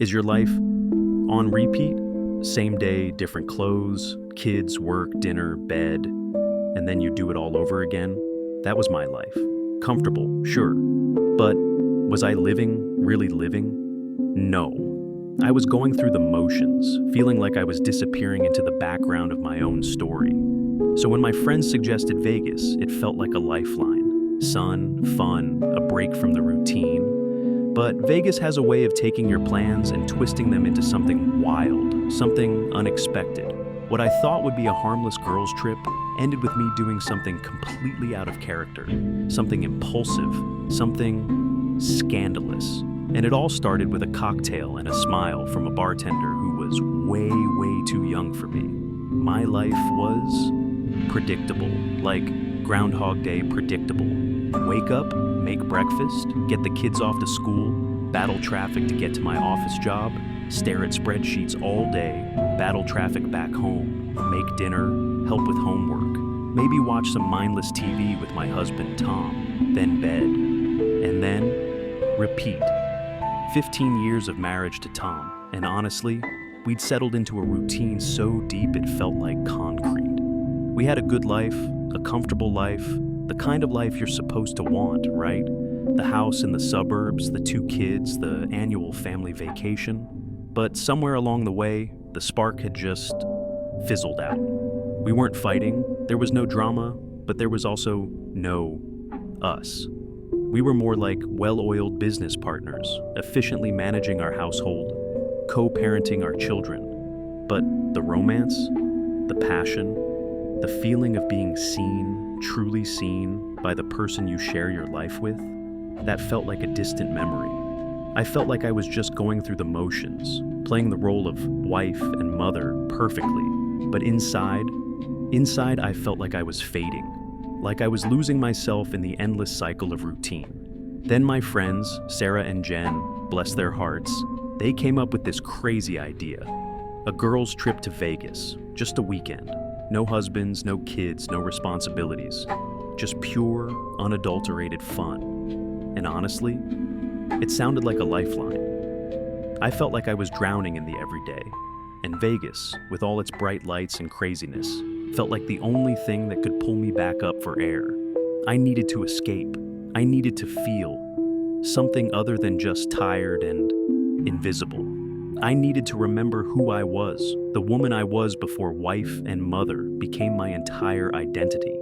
Is your life on repeat? Same day, different clothes, kids, work, dinner, bed, and then you do it all over again? That was my life. Comfortable, sure. But was I living, really living? No. I was going through the motions, feeling like I was disappearing into the background of my own story. So when my friends suggested Vegas, it felt like a lifeline. Sun, fun, a break from the routine. But Vegas has a way of taking your plans and twisting them into something wild, something unexpected. What I thought would be a harmless girls' trip ended with me doing something completely out of character, something impulsive, something scandalous. And it all started with a cocktail and a smile from a bartender who was way, way too young for me. My life was predictable, like Groundhog Day predictable. Wake up, make breakfast, get the kids off to school, battle traffic to get to my office job, stare at spreadsheets all day, battle traffic back home, make dinner, help with homework, maybe watch some mindless TV with my husband Tom, then bed, and then repeat. 15 years of marriage to Tom, and honestly, we'd settled into a routine so deep it felt like concrete. We had a good life, a comfortable life, the kind of life you're supposed to want, right? The house in the suburbs, the 2 kids, the annual family vacation. But somewhere along the way, the spark had just fizzled out. We weren't fighting, there was no drama, but there was also no us. We were more like well-oiled business partners, efficiently managing our household, co-parenting our children. But the romance, the passion, the feeling of being seen, truly seen by the person you share your life with, that felt like a distant memory. I felt like I was just going through the motions, playing the role of wife and mother perfectly. But inside I felt like I was fading. Like I was losing myself in the endless cycle of routine. Then my friends, Sarah and Jen, bless their hearts, they came up with this crazy idea. A girls' trip to Vegas, just a weekend. No husbands, no kids, no responsibilities. Just pure, unadulterated fun. And honestly, it sounded like a lifeline. I felt like I was drowning in the everyday. And Vegas, with all its bright lights and craziness, felt like the only thing that could pull me back up for air. I needed to escape. I needed to feel something other than just tired and invisible. I needed to remember who I was, the woman I was before wife and mother became my entire identity.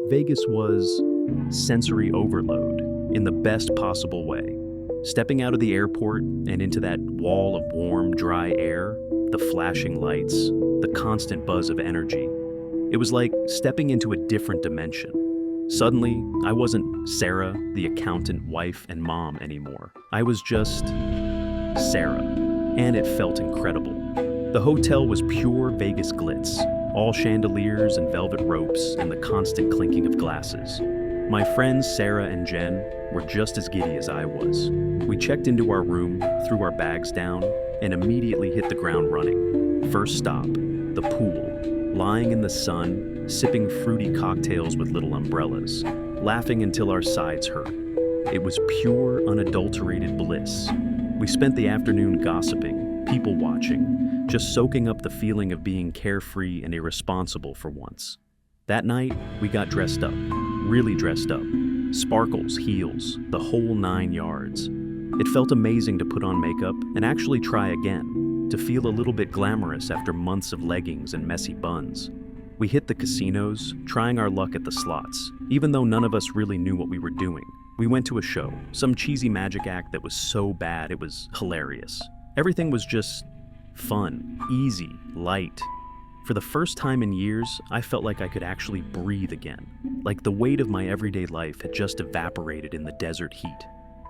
Vegas was sensory overload in the best possible way. Stepping out of the airport and into that wall of warm, dry air, the flashing lights, the constant buzz of energy. It was like stepping into a different dimension. Suddenly, I wasn't Sarah, the accountant, wife, and mom anymore. I was just Sarah, and it felt incredible. The hotel was pure Vegas glitz, all chandeliers and velvet ropes and the constant clinking of glasses. My friends Sarah and Jen were just as giddy as I was. We checked into our room, threw our bags down, and immediately hit the ground running. First stop, the pool. Lying in the sun, sipping fruity cocktails with little umbrellas, laughing until our sides hurt. It was pure, unadulterated bliss. We spent the afternoon gossiping, people watching, just soaking up the feeling of being carefree and irresponsible for once. That night, we got dressed up, really dressed up. Sparkles, heels, the whole 9 yards. It felt amazing to put on makeup and actually try again. To feel a little bit glamorous after months of leggings and messy buns. We hit the casinos, trying our luck at the slots, even though none of us really knew what we were doing. We went to a show, some cheesy magic act that was so bad it was hilarious. Everything was just fun, easy, light. For the first time in years, I felt like I could actually breathe again, like the weight of my everyday life had just evaporated in the desert heat.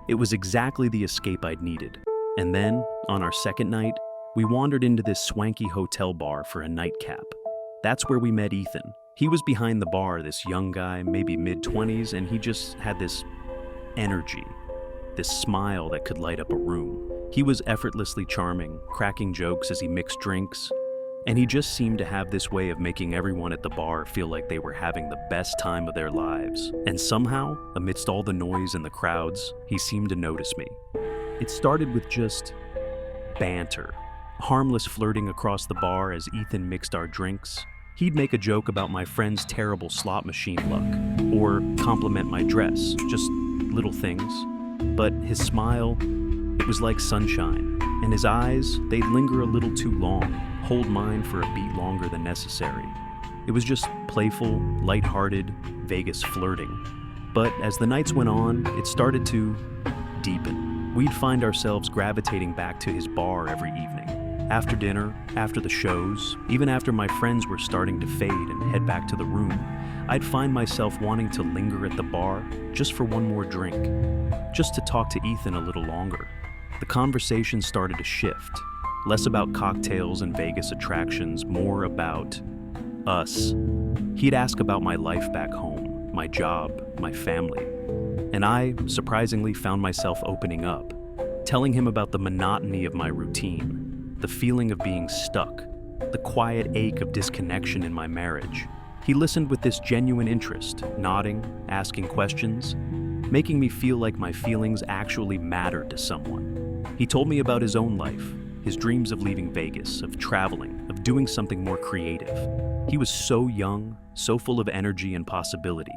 It was exactly the escape I'd needed. And then, on our second night, we wandered into this swanky hotel bar for a nightcap. That's where we met Ethan. He was behind the bar, this young guy, maybe mid-20s, and he just had this energy, this smile that could light up a room. He was effortlessly charming, cracking jokes as he mixed drinks, and he just seemed to have this way of making everyone at the bar feel like they were having the best time of their lives. And somehow, amidst all the noise and the crowds, he seemed to notice me. It started with just banter. Harmless flirting across the bar as Ethan mixed our drinks. He'd make a joke about my friend's terrible slot machine luck, or compliment my dress, just little things. But his smile, it was like sunshine, and his eyes, they'd linger a little too long, hold mine for a beat longer than necessary. It was just playful, lighthearted, Vegas flirting. But as the nights went on, it started to deepen. We'd find ourselves gravitating back to his bar every evening. After dinner, after the shows, even after my friends were starting to fade and head back to the room, I'd find myself wanting to linger at the bar just for one more drink, just to talk to Ethan a little longer. The conversation started to shift, less about cocktails and Vegas attractions, more about us. He'd ask about my life back home, my job, my family. And I, surprisingly, found myself opening up, telling him about the monotony of my routine, the feeling of being stuck, the quiet ache of disconnection in my marriage. He listened with this genuine interest, nodding, asking questions, making me feel like my feelings actually mattered to someone. He told me about his own life, his dreams of leaving Vegas, of traveling, of doing something more creative. He was so young, so full of energy and possibility,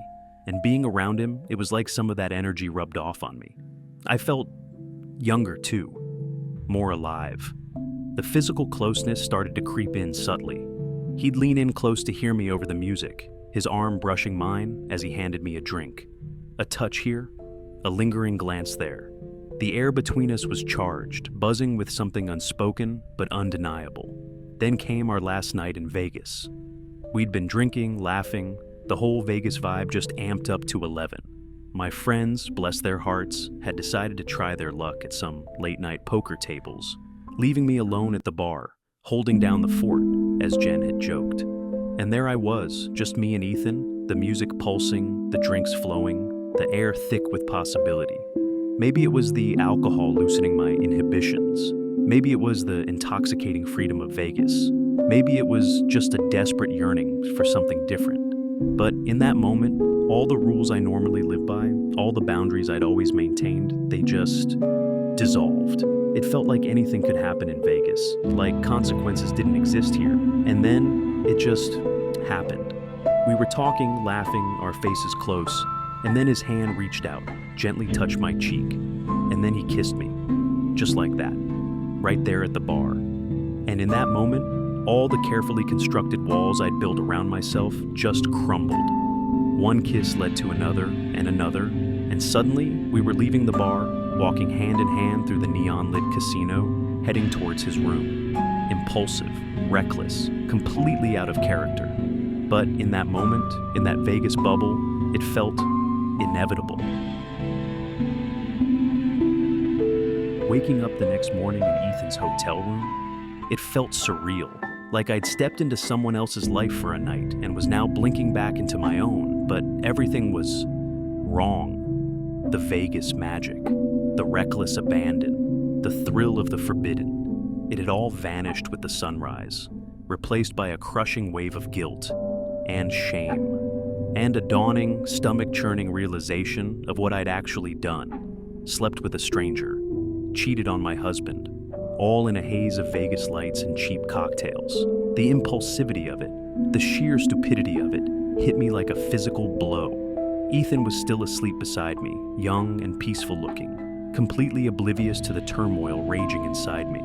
and being around him, it was like some of that energy rubbed off on me. I felt younger too, more alive. The physical closeness started to creep in subtly. He'd lean in close to hear me over the music, his arm brushing mine as he handed me a drink. A touch here, a lingering glance there. The air between us was charged, buzzing with something unspoken but undeniable. Then came our last night in Vegas. We'd been drinking, laughing, the whole Vegas vibe just amped up to 11. My friends, bless their hearts, had decided to try their luck at some late-night poker tables, leaving me alone at the bar, holding down the fort, as Jen had joked. And there I was, just me and Ethan, the music pulsing, the drinks flowing, the air thick with possibility. Maybe it was the alcohol loosening my inhibitions. Maybe it was the intoxicating freedom of Vegas. Maybe it was just a desperate yearning for something different. But in that moment, all the rules I normally live by, all the boundaries I'd always maintained, they just dissolved. It felt like anything could happen in Vegas, like consequences didn't exist here. And then it just happened. We were talking, laughing, our faces close, and then his hand reached out, gently touched my cheek, and then he kissed me, just like that, right there at the bar. And in that moment, all the carefully constructed walls I'd built around myself just crumbled. One kiss led to another, and suddenly we were leaving the bar, walking hand in hand through the neon-lit casino, heading towards his room. Impulsive, reckless, completely out of character. But in that moment, in that Vegas bubble, it felt inevitable. Waking up the next morning in Ethan's hotel room, it felt surreal, like I'd stepped into someone else's life for a night and was now blinking back into my own, but everything was wrong. The Vegas magic, the reckless abandon, the thrill of the forbidden, it had all vanished with the sunrise, replaced by a crushing wave of guilt and shame, and a dawning, stomach-churning realization of what I'd actually done. Slept with a stranger, cheated on my husband, all in a haze of Vegas lights and cheap cocktails. The impulsivity of it, the sheer stupidity of it, hit me like a physical blow. Ethan was still asleep beside me, young and peaceful looking, completely oblivious to the turmoil raging inside me.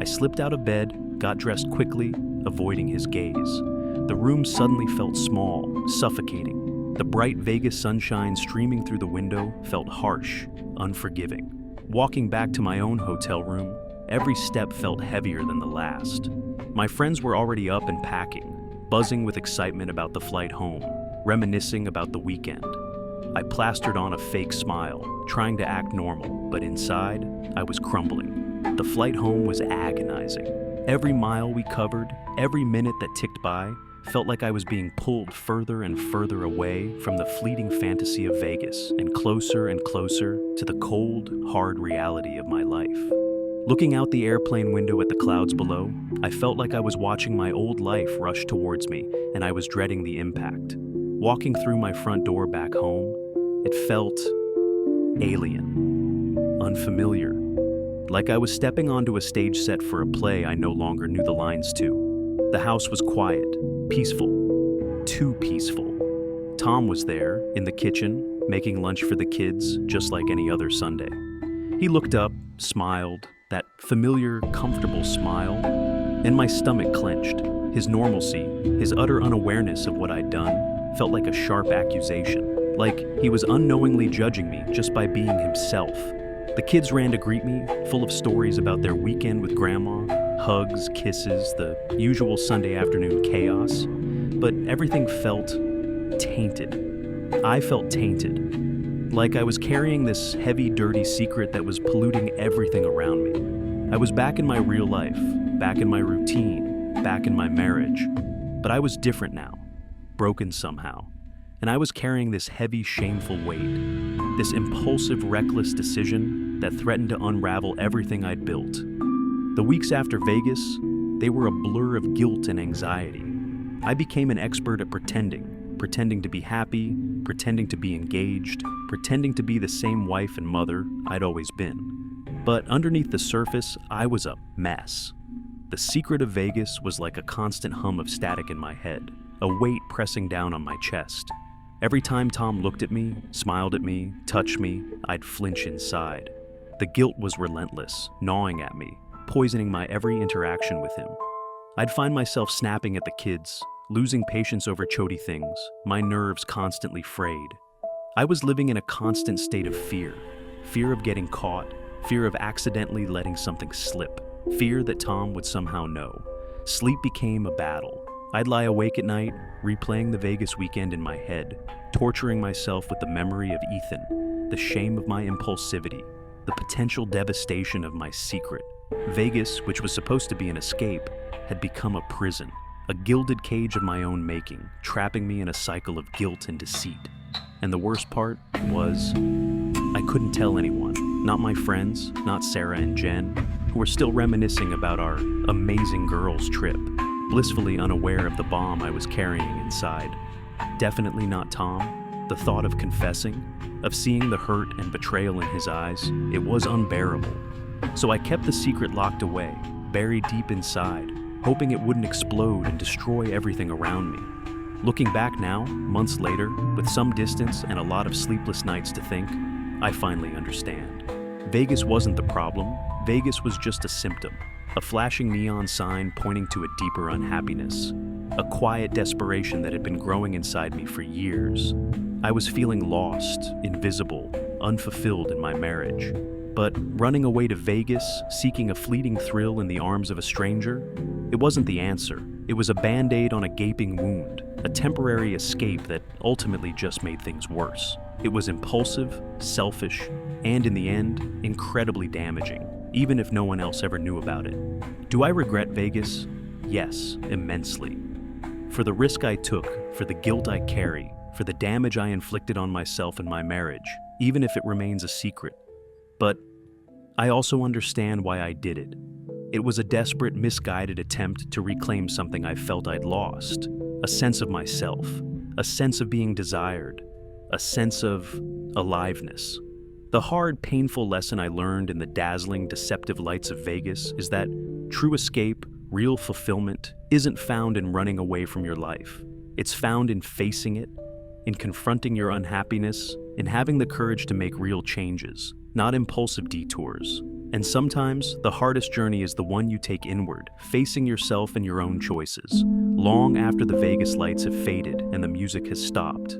I slipped out of bed, got dressed quickly, avoiding his gaze. The room suddenly felt small, suffocating. The bright Vegas sunshine streaming through the window felt harsh, unforgiving. Walking back to my own hotel room, every step felt heavier than the last. My friends were already up and packing, buzzing with excitement about the flight home, reminiscing about the weekend. I plastered on a fake smile, trying to act normal, but inside, I was crumbling. The flight home was agonizing. Every mile we covered, every minute that ticked by, felt like I was being pulled further and further away from the fleeting fantasy of Vegas and closer to the cold, hard reality of my life. Looking out the airplane window at the clouds below, I felt like I was watching my old life rush towards me, and I was dreading the impact. Walking through my front door back home, it felt alien, unfamiliar, like I was stepping onto a stage set for a play I no longer knew the lines to. The house was quiet, peaceful, too peaceful. Tom was there, in the kitchen, making lunch for the kids, just like any other Sunday. He looked up, smiled, that familiar, comfortable smile, and my stomach clenched. His normalcy, his utter unawareness of what I'd done, felt like a sharp accusation, like he was unknowingly judging me just by being himself. The kids ran to greet me, full of stories about their weekend with Grandma, hugs, kisses, the usual Sunday afternoon chaos, but everything felt tainted. I felt tainted, like I was carrying this heavy, dirty secret that was polluting everything around me. I was back in my real life, back in my routine, back in my marriage, but I was different now, broken somehow, and I was carrying this heavy, shameful weight, this impulsive, reckless decision that threatened to unravel everything I'd built. The weeks after Vegas, they were a blur of guilt and anxiety. I became an expert at pretending to be happy, pretending to be engaged, pretending to be the same wife and mother I'd always been. But underneath the surface, I was a mess. The secret of Vegas was like a constant hum of static in my head, a weight pressing down on my chest. Every time Tom looked at me, smiled at me, touched me, I'd flinch inside. The guilt was relentless, gnawing at me, poisoning my every interaction with him. I'd find myself snapping at the kids, losing patience over chody things, my nerves constantly frayed. I was living in a constant state of fear of getting caught, fear of accidentally letting something slip, fear that Tom would somehow know. Sleep became a battle. I'd lie awake at night, replaying the Vegas weekend in my head, torturing myself with the memory of Ethan, the shame of my impulsivity, the potential devastation of my secret. Vegas, which was supposed to be an escape, had become a prison. A gilded cage of my own making, trapping me in a cycle of guilt and deceit. And the worst part was, I couldn't tell anyone, not my friends, not Sarah and Jen, who were still reminiscing about our amazing girls' trip, blissfully unaware of the bomb I was carrying inside. Definitely not Tom. The thought of confessing, of seeing the hurt and betrayal in his eyes, it was unbearable. So I kept the secret locked away, buried deep inside, hoping it wouldn't explode and destroy everything around me. Looking back now, months later, with some distance and a lot of sleepless nights to think, I finally understand. Vegas wasn't the problem. Vegas was just a symptom, a flashing neon sign pointing to a deeper unhappiness, a quiet desperation that had been growing inside me for years. I was feeling lost, invisible, unfulfilled in my marriage. But running away to Vegas, seeking a fleeting thrill in the arms of a stranger, it wasn't the answer. It was a band-aid on a gaping wound, a temporary escape that ultimately just made things worse. It was impulsive, selfish, and in the end, incredibly damaging, even if no one else ever knew about it. Do I regret Vegas? Yes, immensely. For the risk I took, for the guilt I carry, for the damage I inflicted on myself and my marriage, even if it remains a secret. But I also understand why I did it. It was a desperate, misguided attempt to reclaim something I felt I'd lost, a sense of myself, a sense of being desired, a sense of aliveness. The hard, painful lesson I learned in the dazzling, deceptive lights of Vegas is that true escape, real fulfillment, isn't found in running away from your life. It's found in facing it, in confronting your unhappiness, in having the courage to make real changes, not impulsive detours. And sometimes, the hardest journey is the one you take inward, facing yourself and your own choices, long after the Vegas lights have faded and the music has stopped.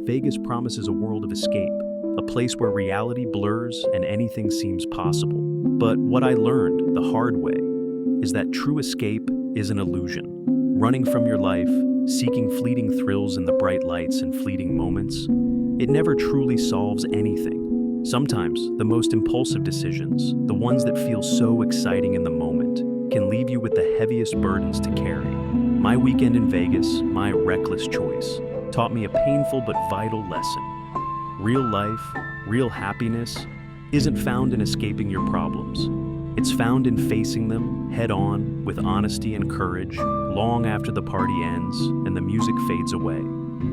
Vegas promises a world of escape, a place where reality blurs and anything seems possible. But what I learned the hard way is that true escape is an illusion. Running from your life, seeking fleeting thrills in the bright lights and fleeting moments, it never truly solves anything. Sometimes, the most impulsive decisions, the ones that feel so exciting in the moment, can leave you with the heaviest burdens to carry. My weekend in Vegas, my reckless choice, taught me a painful but vital lesson. Real life, real happiness, isn't found in escaping your problems. It's found in facing them head-on with honesty and courage long after the party ends and the music fades away.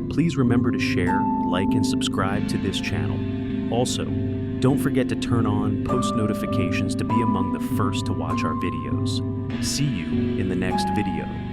Please remember to share, like, and subscribe to this channel. Also, Don't forget to turn on post notifications to be among the first to watch our videos. See you in the next video.